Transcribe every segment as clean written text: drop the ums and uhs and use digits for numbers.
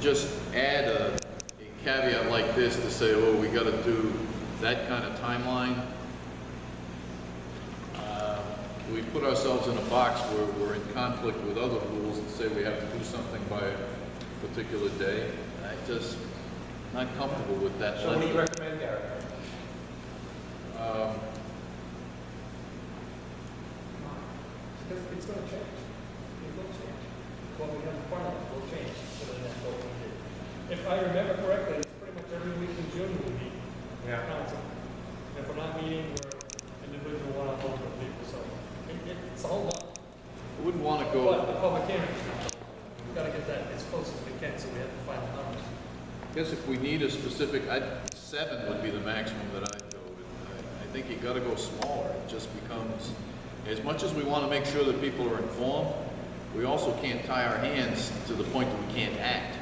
just add a caveat like this to say, oh, we got to do that kind of timeline, we put ourselves in a box where we're in conflict with other rules and say we have to do something by a particular day. I just not comfortable with that. So what do you recommend, Gary? It's going to change. It will change. What we have in front of us will change to the next what we do. If I remember correctly, it's pretty much every week in June we meet. Yeah. Council. If we're not meeting, we're individual one-on-one with people. So it's all about. I wouldn't want to But go. the public hearing. We've got to get that as close as we can, so we have the final numbers. I guess if we need a specific, 7 would be the maximum that I'd go with. I think you got to go smaller. It just becomes, as much as we want to make sure that people are informed, we also can't tie our hands to the point that we can't act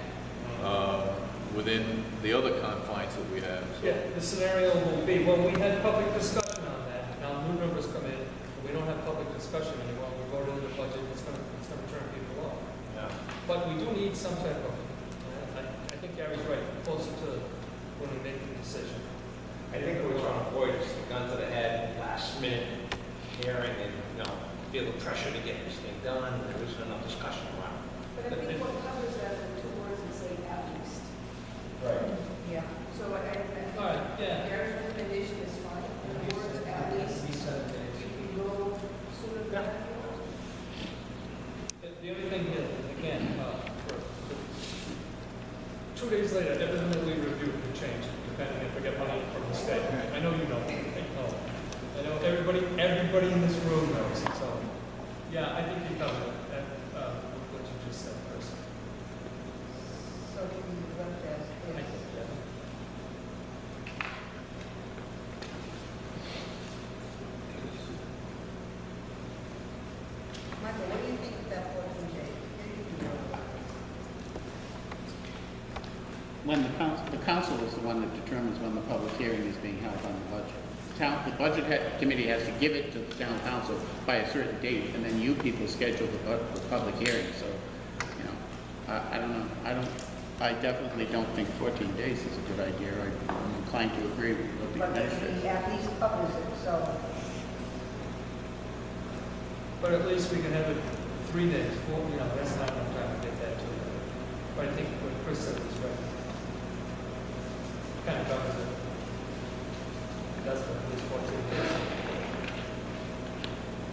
within the other confines that we have. So. Yeah, the scenario will be, when we had public discussion on that, now new numbers come in, and we don't have public discussion anymore, we voted in the budget, it's gonna turn people off. Yeah. But we do need some type of, I think Gary's right, closer to when we make the decision. I think what we're trying to avoid is the gun to the head, last minute hearing, and, feel the pressure to get this thing done, and there isn't enough discussion around. But I think what covers that are 2 words that say at least. Right. Yeah. So I think All right, yeah. Gary's recommendation is fine. The words at least, you can go sooner than that. The only thing is, again, 2 days later, everything that we review could change, depending if we get money from the state. I know you know. I know everybody in this room knows. So, yeah, I think you covered it. What you just said first. So you can run that. I think, yeah. Michael, what do you think of that 14 days? When the council is the one that determines when the public hearing is being held on the budget. The budget committee has to give it to the town council by a certain date, and then you people schedule the public hearing. So, I don't know. I definitely don't think 14 days is a good idea. I'm inclined to agree with what the But administrator. the at least covers it, so. But at least we can have it 3 days. 4, that's not enough time to get that to you. But I think what Chris said was right. Kind of covers it. It does for at least 14 days.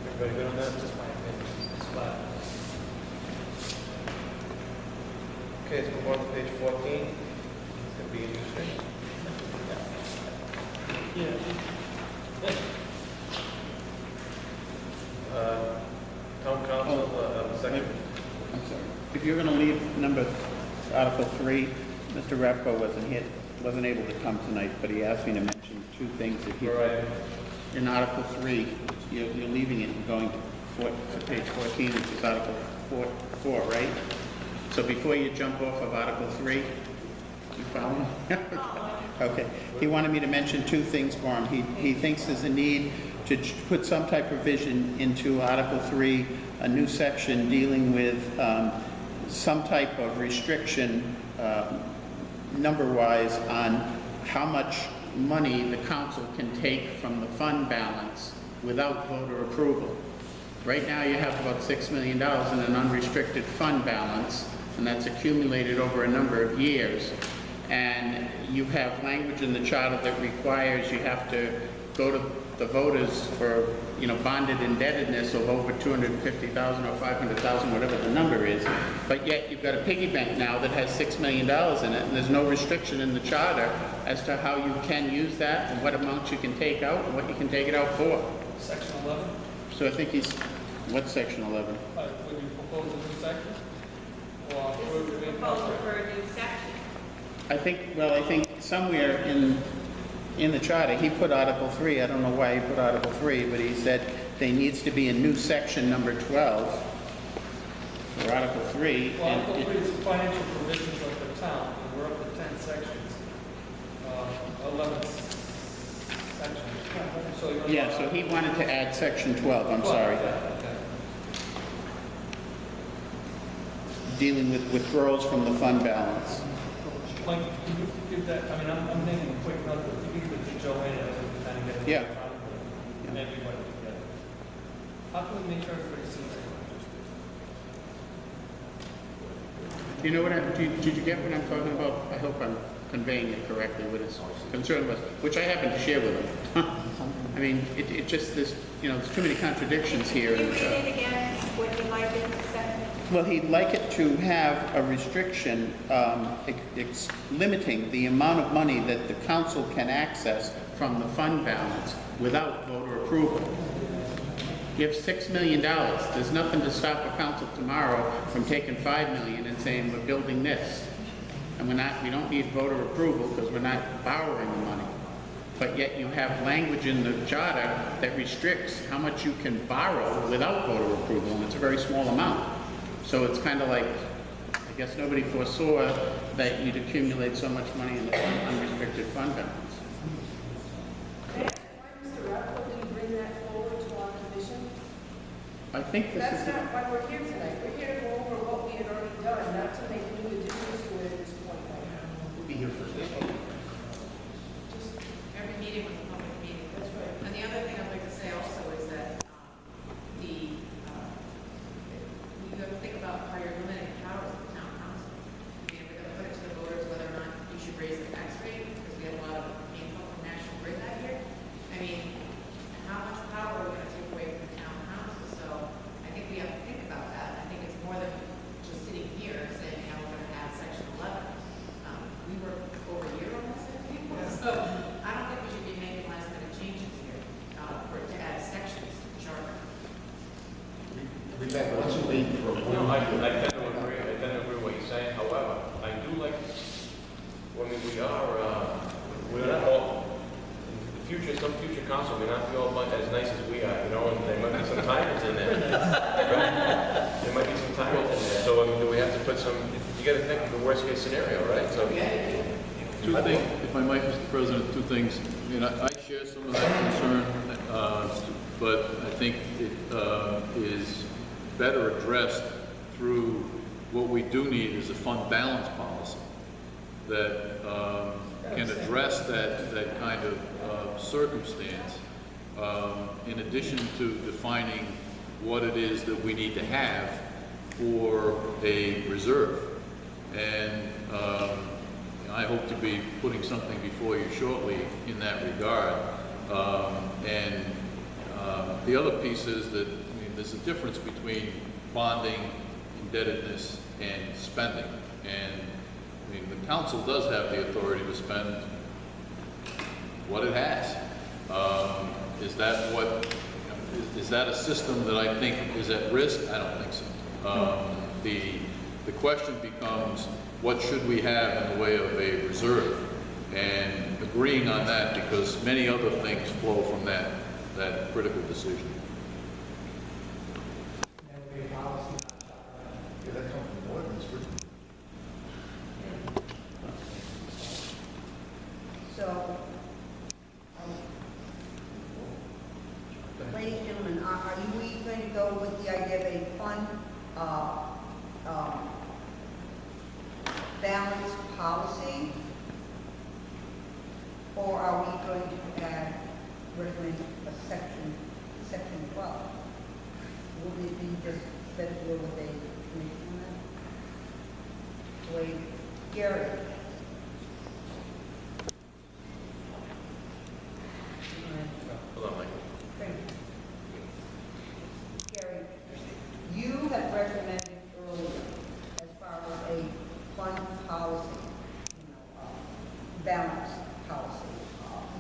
Everybody good on that? That's just my opinion. It's flat. Okay, let's move on to page 14. It's going to be interesting. Yeah. Town council, second. I'm sorry. If you're going to leave Article 3, Mr. Repko wasn't able to come tonight, but he asked me to mention 2 things that he. Right. In Article 3, you're leaving it and going to page 14, which is Article 4, right? So before you jump off of Article 3, you follow me? Okay. He wanted me to mention 2 things for him. He thinks there's a need to put some type of vision into Article 3, a new section dealing with some type of restriction, number-wise, on how much money the council can take from the fund balance without voter approval. Right now, you have about $6 million in an unrestricted fund balance, and that's accumulated over a number of years. And you have language in the charter that requires you have to go to the voters for, bonded indebtedness of over $250,000 or $500,000, whatever the number is. But yet you've got a piggy bank now that has $6 million in it, and there's no restriction in the charter as to how you can use that and what amounts you can take out and what you can take it out for. Section 11. So I think what's section 11? Would you propose a new section? Or This would is we a proposal for a new section. I think somewhere in the charter, he put Article 3, I don't know why he put Article 3, but he said there needs to be a new section number 12 for Article 3. Well, Article 3 is financial provisions of the town, and we're up to 10 sections. 11 sections. So you're Yeah, so he wanted to add section 12, I'm sorry. Okay. dealing with withdrawals from the fund balance. Mike, can you give that, I mean, I'm making a quick note, but if you give it to Joanne, I would kind of get it. Yeah. And everybody together. How can we make sure everybody sees it? You know what did you get what I'm talking about? I hope I'm conveying it correctly, what his concern was, which I happen to share with him. I mean, it just, there's too many contradictions here. Can you read it again, what you like it to say? Well, he'd like it to have a restriction limiting the amount of money that the council can access from the fund balance without voter approval. You have $6 million. There's nothing to stop a council tomorrow from taking $5 million and saying we're building this. And we don't need voter approval because we're not borrowing the money. But yet you have language in the charter that restricts how much you can borrow without voter approval, and it's a very small amount. So it's kind of like, I guess nobody foresaw that you'd accumulate so much money in the unrestricted fund balance. That's why, Mr. Rockwell, did you bring that forward to our commission? I think this That's is, not why we're here tonight. We're here to go over what we had already done, not to make new additions to it at this point right now. we'll be here for this. Just, Every meeting was a public meeting. that's right. And the other thing I'd like to say also is that you have to think about how you're limiting the powers of the town council. I mean, we're going to put it to the voters whether or not you should raise the tax rate, because we have a lot of info from National Grid that year. I mean, how much power are we going to take away from the town council? So I think we have to think about that. I think it's more than just sitting here saying, we're going to add section 11. We were over a year on this, I think. So I don't think we should be making last minute changes here to add sections to the charter. Rebecca, what's it mean for a No, I tend to agree, with what you're saying, however, I do like, we're not all, in the future, some future council may not be all as nice as we are, and there might be some tyrants in there. Right? There might be some tyrants in there, so, do we have to put some, you gotta think of the worst case scenario, right? So, Two things, if I might, Mr. President, two things. I mean, I share some of that concern, but I think it is better addressed through what we do need is a fund balance policy that can address that kind of circumstance, in addition to defining what it is that we need to have for a reserve. And I hope to be putting something before you shortly in that regard. The other piece is that, there's a difference between bonding, indebtedness, and spending. And, the council does have the authority to spend what it has. Is that a system that I think is at risk? I don't think so. The question becomes, what should we have in the way of a reserve? And agreeing on that, because many other things flow from that critical decision. Yeah, that comes from the ordinance, wouldn't it? So, ladies and gentlemen, are you going to go with the idea of a fund balance policy? Or are we going to recommend a section 12? Will it be just better to go with a commission on that? Wait, Gary? hold on, Mike. Thank you. Gary, you have recommended earlier, as far as a fund policy, balance policy,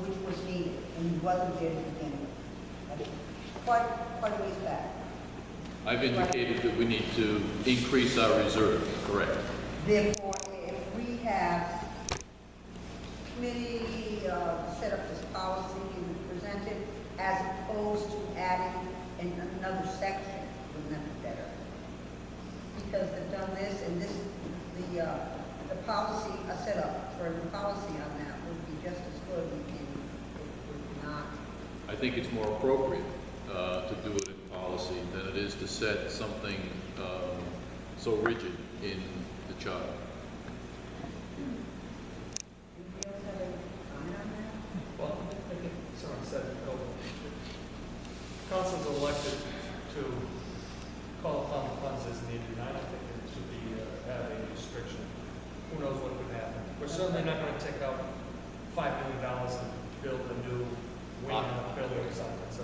which was needed and wasn't there to begin with. That's quite a ways back. I've indicated that we need to increase our reserve, correct? Therefore, if we have committee set up this policy and present it, as opposed to adding in another section, wouldn't that be better? Because they've done this, and this, the policy, a setup for the policy on that would be just as good, and it would not. I think it's more appropriate to do it in policy than it is to set something so rigid in the charter. Anybody else have any comment on that? Well, I think someone said, oh, council's elected to call upon the funds as needed, and I don't think there should be, have a restriction. Who knows what could happen? We're certainly not gonna take out $5 million and build a new wing in a building or something, so.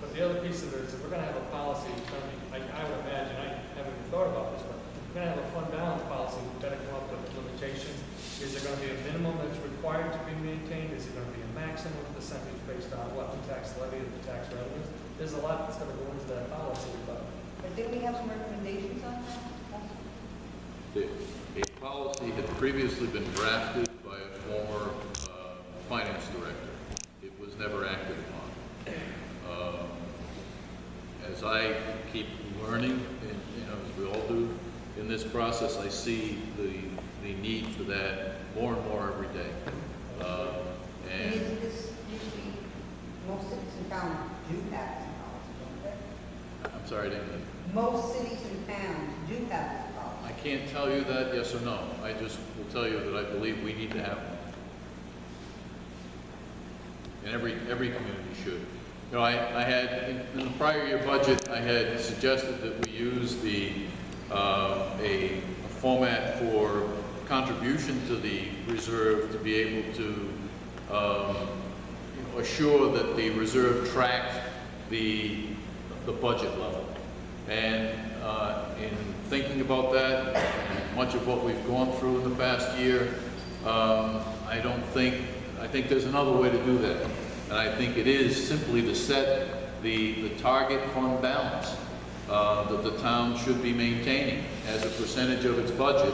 But the other piece of it is, if we're gonna have a policy, it's gonna be, I would imagine, I haven't even thought about this, but if we're gonna have a fund balance policy, we better come up with limitations. Is there gonna be a minimum that's required to be maintained? Is there gonna be a maximum percentage based on what the tax levy and the tax revenues? There's a lot that's gonna go into that policy, but But did we have some recommendations on that? A policy had previously been drafted by a former finance director. It was never acted upon. As I keep learning, and, as we all do in this process, I see the need for that more and more every day. And is this usually, most cities and towns do have this policy, don't they? I'm sorry, I didn't. Most cities and towns do have this policy. I can't tell you that yes or no. I just will tell you that I believe we need to have one. And every community should. I had, in the prior year budget, I had suggested that we use a format for contribution to the reserve to be able to assure that the reserve tracked the budget level. And in thinking about that, much of what we've gone through in the past year, I think there's another way to do that. And I think it is simply to set the target fund balance that the town should be maintaining as a percentage of its budget.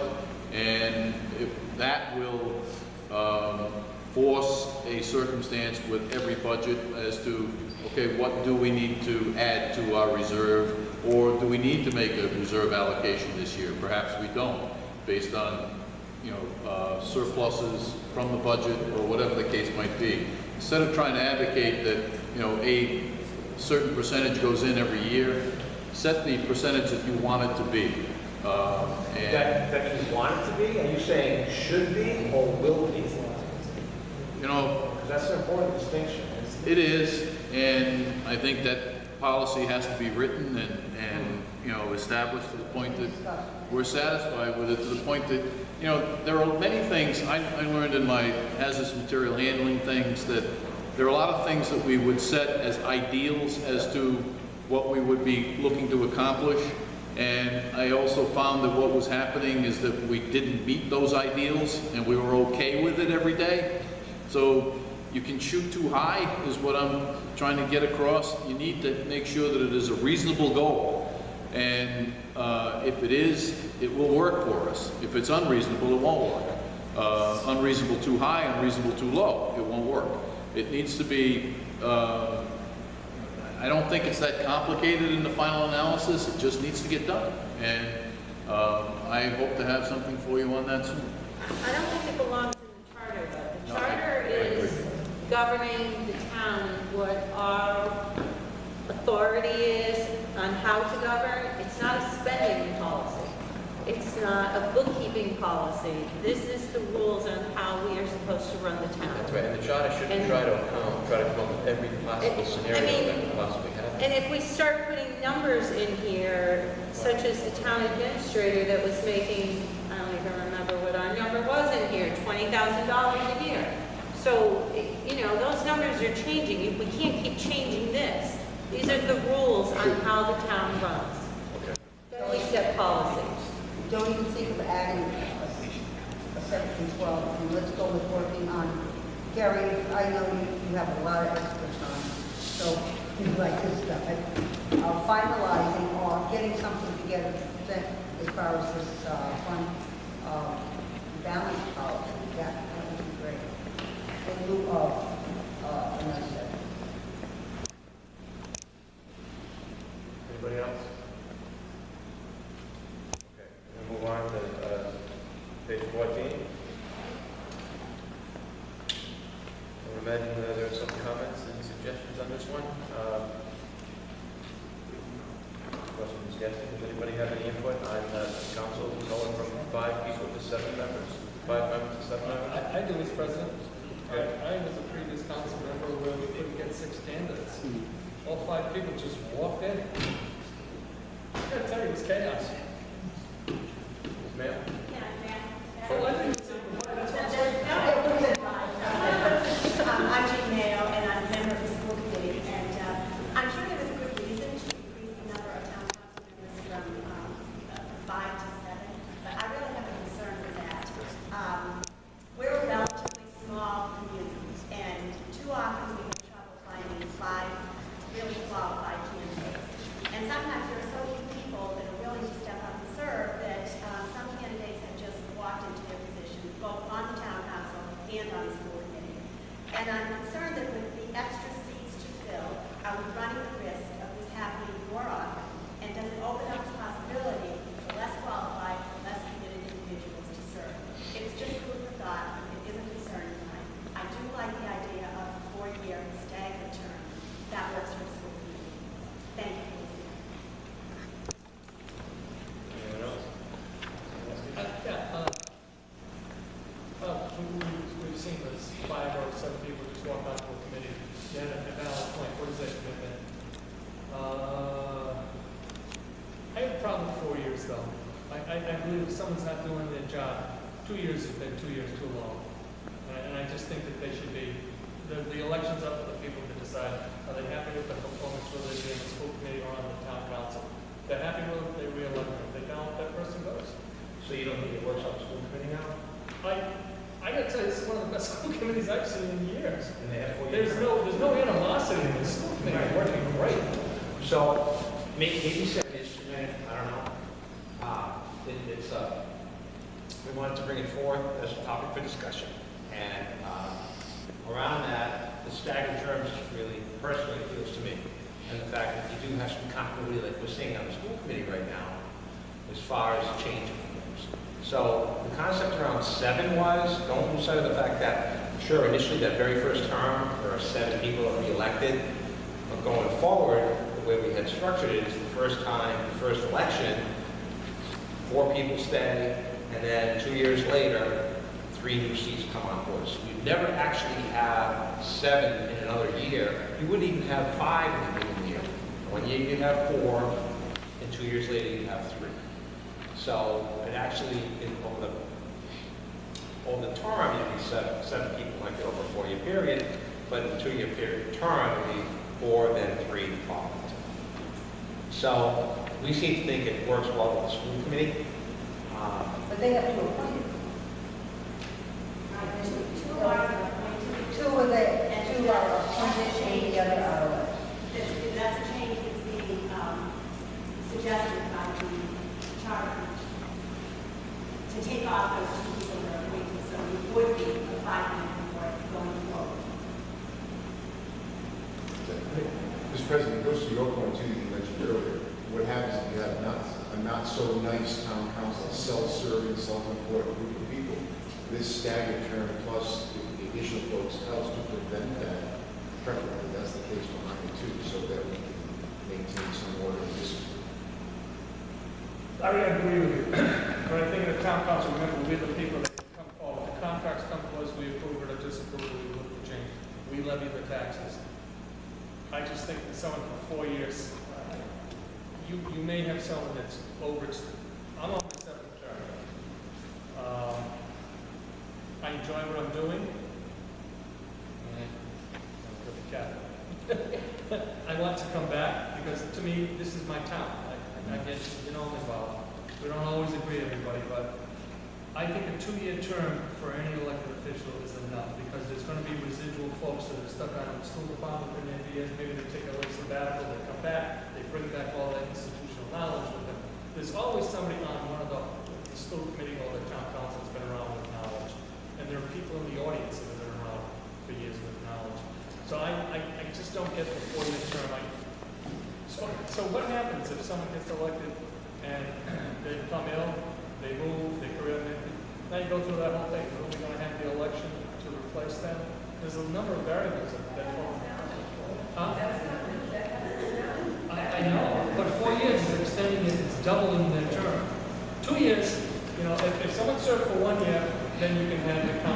And if that will force a circumstance with every budget as to, okay, what do we need to add to our reserve, or do we need to make a reserve allocation this year? Perhaps we don't, based on surpluses from the budget or whatever the case might be. Instead of trying to advocate that a certain percentage goes in every year, set the percentage that you want it to be. That you want it to be? Are you saying should be or will be? Because that's an important distinction. It is, and I think that policy has to be written and established to the point that we're satisfied with it, to the point that, there are many things I learned in my hazardous material handling things, that there are a lot of things that we would set as ideals as to what we would be looking to accomplish. And I also found that what was happening is that we didn't meet those ideals and we were okay with it every day. So you can shoot too high is what I'm trying to get across. You need to make sure that it is a reasonable goal. And if it is, it will work for us. If it's unreasonable, it won't work. Unreasonable too high, unreasonable too low, it won't work. It needs to be, I don't think it's that complicated in the final analysis. It just needs to get done. And I hope to have something for you on that soon. I don't think it belongs in the charter, though. The No, charter I agree. is governing the town, what our authority is on how to govern. It's not a spending policy. It's not a bookkeeping policy. This is the rules on how we are supposed to run the town. That's right, and the charter shouldn't try to come up with every possible scenario that could possibly happen. And if we start putting numbers in here, such as the town administrator that was making, I don't even remember what our number was in here, $20,000 a year. So, those numbers are changing. We can't keep changing this. These are the rules on how the town runs. Okay. We set policies. Don't even think of adding a section 12, and let's go with working on, Gary, I know you have a lot of experts on, so you like this stuff, finalizing or getting something together to present as far as this fund balance policy, that would be great. In lieu of another section. Anybody else? Okay, we'll move on to page 14. I would imagine there are some comments and suggestions on this one. questions yet. Does anybody have any input on the council going from 5 people to 7 members? 5 members to 7 members? I do as president. I was a previous council member where we couldn't get 6 candidates. All 5 people just walked in. I gotta tell you, it was chaos. Ma'am? Well, I think it's, that's what I'm saying. I'm Jean Mayo, and I'm a member of the school committee, and I'm sure there was a good reason to increase the number of town council members from 5 to 7, but I really have a concern with that. We're a relatively small community, and too often we have trouble finding 5 really qualified candidates. And sometimes there are so few people that are willing to step up and serve that some candidates have just walked into their position, both on the town council and on the school committee. And I'm concerned that with the extra seats to fill, are we running the risk of this happening more often? And does it open up the possibility for less qualified, less committed individuals to serve? It's just food for thought. It is a concern of mine. I do like the idea of a 4-year staggered term. That works for the school committee. Thank you. Anyone else? We've seen this 5 or 7 people just walk out to a committee. Then at the balance point, what is that commitment? I have a problem with 4 years though. I believe if someone's not doing their job, 2 years has been 2 years too long. And I just think that they should be, the election's up for the people to decide, are they happy with the performance, whether they be in the school committee or on the town council? If they're happy with it, they re-elect them. If they don't, that person goes. So you don't think it works on the school committee now? I gotta tell you, this is one of the best school committees I've seen in years. And they have 4 years? There's no animosity in the school committee. It's working great. So, maybe 7 is too many, I don't know. We wanted to bring it forth as a topic for discussion. And around that, the staggered terms really personally appeals to me. And the fact that you do have some continuity, like we're seeing on the school committee right now, as far as change of terms. So the concept around 7 was, don't lose sight of the fact that, sure, initially that very first term, there are 7 people that are re-elected, but going forward, the way we had structured it is the first time, the first election, 4 people stay, and then 2 years later, 3 new seats come on board. So you'd never actually have 7 in another year. You wouldn't even have 5 in a given year. 1 year you'd have 4, and 2 years later you'd have 3. So it actually, over the term, you'd be 7 people like that over a 4-year period, but in the 2-year period term, it would be 4, then 3 following. So we seem to think it works well with the school committee. But they have to appoint it. Two are appointed and the other are elected. That's a change that's being suggested by the charter to take off those 2 people that are appointed, so it would be a 5-member board going forward. Mr. President, it goes to your point too, that you mentioned earlier. What happens if you have a not so nice town council, self-serving, self-important group of people? This staggered term plus the additional folks helps to prevent that. Preferably, that's the case behind it too, so that we can maintain some order and discipline. I would agree with you. But I think the town council, remember, we're the people that come forward. The contracts come to us, we approve it or disapprove it, we look for change. We levy the taxes. I just think that someone for 4 years, you may have someone that's over, I'm on my 7th term. I enjoy what I'm doing. I want to come back because to me, this is my town. I get, involved. We don't always agree, everybody, but I think a 2-year term for any elected official is enough because there's going to be residual folks that have stuck out in the school department for many years. Maybe they take a little sabbatical, they come back, they bring back all that institutional knowledge with them. There's always somebody on one of the school committee or the town council that's been around with knowledge. And there are people in the audience that have been around for years with knowledge. So I just don't get the 4-year term. So what happens if someone gets elected and they become ill, they move, they career, now you go through that whole thing. Are we going to have the election to replace them? There's a number of variables that fall. Huh? I know, but 4 years is extending it, it's doubling their term. 2 years, you know, if someone served for 1 year, then you can have the council